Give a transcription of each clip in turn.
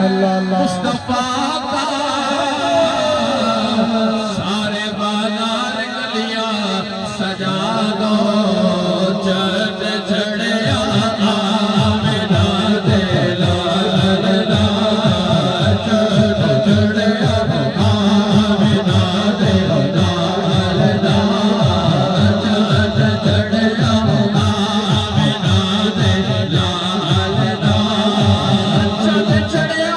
मुस्तफा का सारे बाजार गलियां सजा दो चढ़ चढ़िया आमिना दे लाल ला चढ़ चढ़िया आमिना दे लाल ला चढ़ चढ़िया आमिना दे लाल ला चढ़ चढ़िया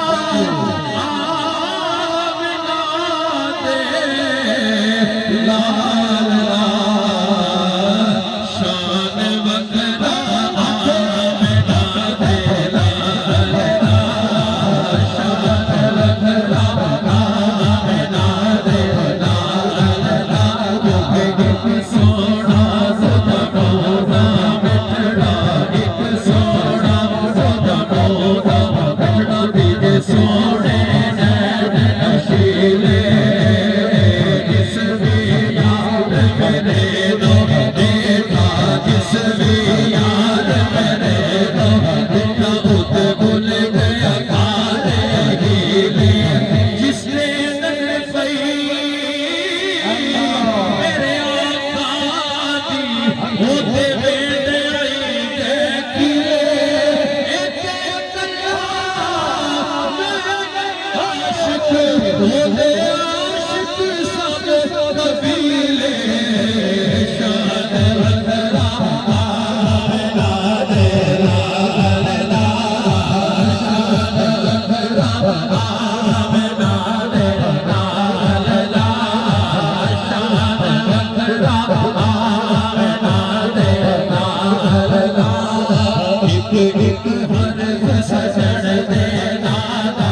आमिना दे लाल ला शान वकरा आमिना दे लाल ला शान वकरा आमिना दे लाल ला एक सोना सदा मोदा मिठड़ा एक सोना सदा मोदा मिठड़ा दीजे सोने नैन नशीले जिस भी याद करे दो देखा जिस भी याद करे दो देखा उत भूल गया काले हीले जिसने नजर पई मेरे आका दी होते बेटे आई देखिए एक कल्ला आशिक होते आशिक सब कबीले शान वकरा आमिना दे लाल ला शान वकरा आमिना दे लाल ला शान वकरा आमिना दे लाल ला एक एक हरफ सजन दे नादा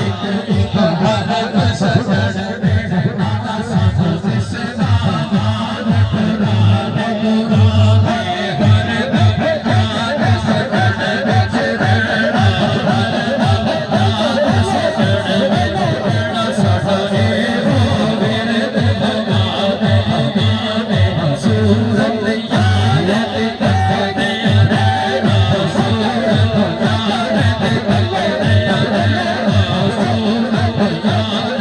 एक एक हरफ सजन दे नादा साधु जिसका मान पुराने पुराने हर दम याद सजन बिच रहना हर दम याद सजन बिच रहना साडे हो विरद भगाने भगाने सूरत याद तकदे रहना सूरत याद तकदे रहना सूरत याद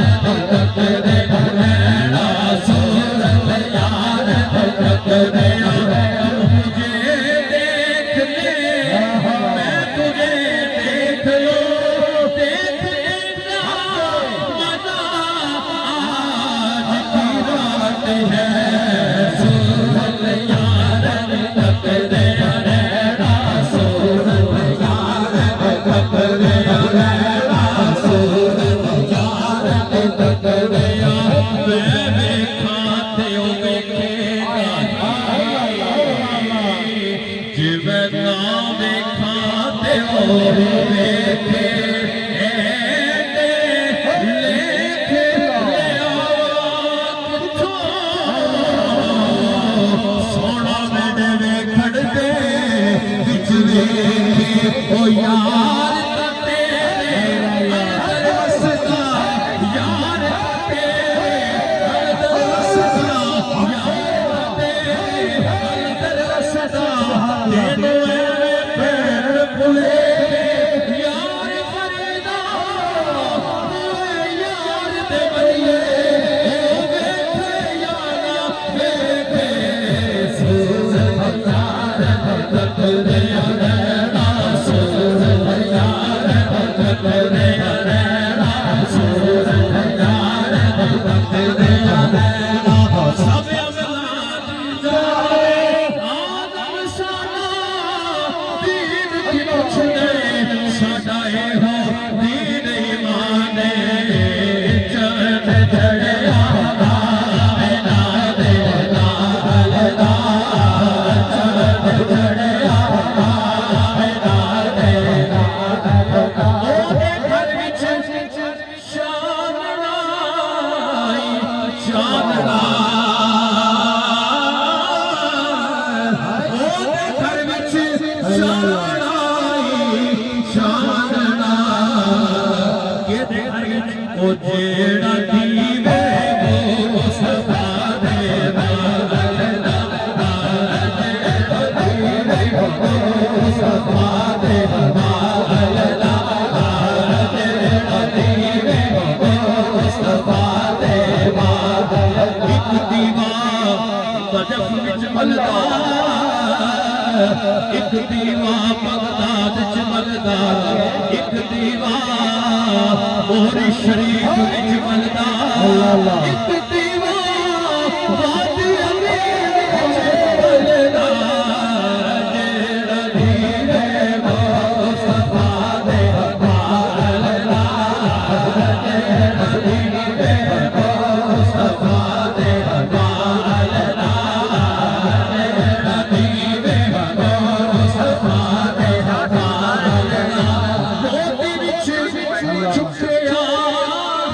तकदे रहना सूरत याद तकदे रहना मुझे देख ले मैं तुझे देख लूं देख लेना मजा आज की रात है सूरत याद तकदे रहना सूरत याद तकदे रहना सूरत याद तकदे मैं देखा ते ओ वेखेगा जिवें ना देखा ते ओ वेखे एते लेख लिया किथों सोना मेरे वेखड़ दे विच वेखे ओ यार ता तेरे अंदर वसदा यार ता तेरे अंदर वसदा यार ता तेरे अंदर वसदा तेनू एवें भैण भुले यार फरीदा यार ते बलिए ओ वेखे यारा वेखे सूरत यार तकदे रहना सूरत यार तकदे रहना सूरत यार तकदे रहना सब अवलाद जाए आदम साना दीन की पुछदे साडा ए हो दीन ईमान चढ़ चढ़िया आमिना दे लाल ला चढ़ चढ़िया आमिना दे लाल ला ओदे घर विच चानना आई चानना ओदे घर विच चानना आई चानना किहदे घर विच ओ जेड़ा दीवे मुस्तफा दे लाल ला जेड़ा दीवे मुस्तफा दे लाल ला लाहौर शरीफ विच मलदा एक दीवा वादी अमीर विच मलदा जेड़ा दीवे मुस्तफा दे मलदा जेड़ा दीवे मुस्तफा दे मलदा जेड़ा दीवे मुस्तफा दे मलदा मोती विच छुपिया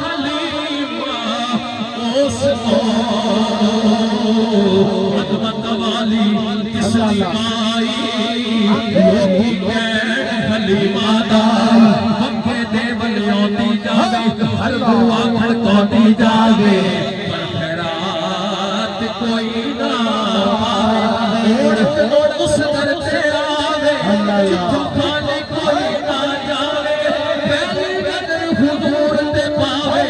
हलीमा उस मत वाली किसदी माई लोकी कैण हलीमा दा पंखे दे बलियोंदी जावे हर दुआ खड़काउंदी जावे पर खैरात कोई ना पावे उड़ उस दर ते आवे जिथों खाने कोई ना जावे पहली नजर हुजूर ते पावे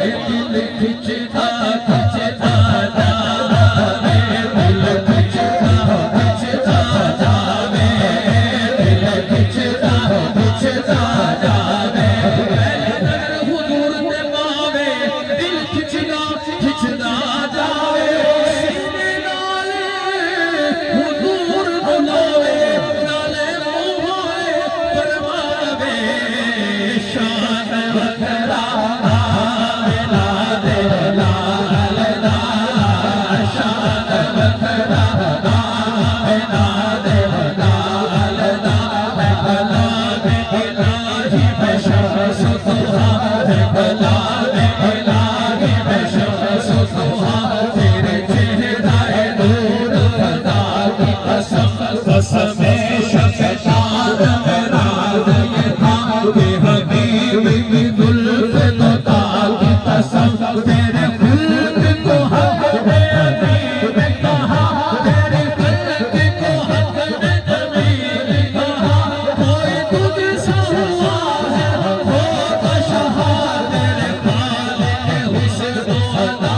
ए दिल खिंचदा खिंचदा जावे दिल खिंचदा जावे दिल खिंचदा खिंचदा जावे पहली नजर हुजूर ते पावे दिल खिंचदा खिंचदा जावे सीने नाल हुजूर बुलावे नाले मुहारे फरमावे शान वखरा आवे ना दे लाल दा शान वखरा आवे ना दे लाल दा मैं कलाम इलाही मैं शम्स सुहा मैं कलाम इलाही मैं शम्स सुहा तेरे चेहरे नूर खुदा की कसम कसम शफेशान मेरा ये था कि हबीब की जुल्फ तोता की कसम तेरे खुल्क को हक ने अमीर कहा तेरे खुल्क को हक ने जमील कहा कोई तुझसे हुआ है हो तो शहा तेरे खालिक हुस्न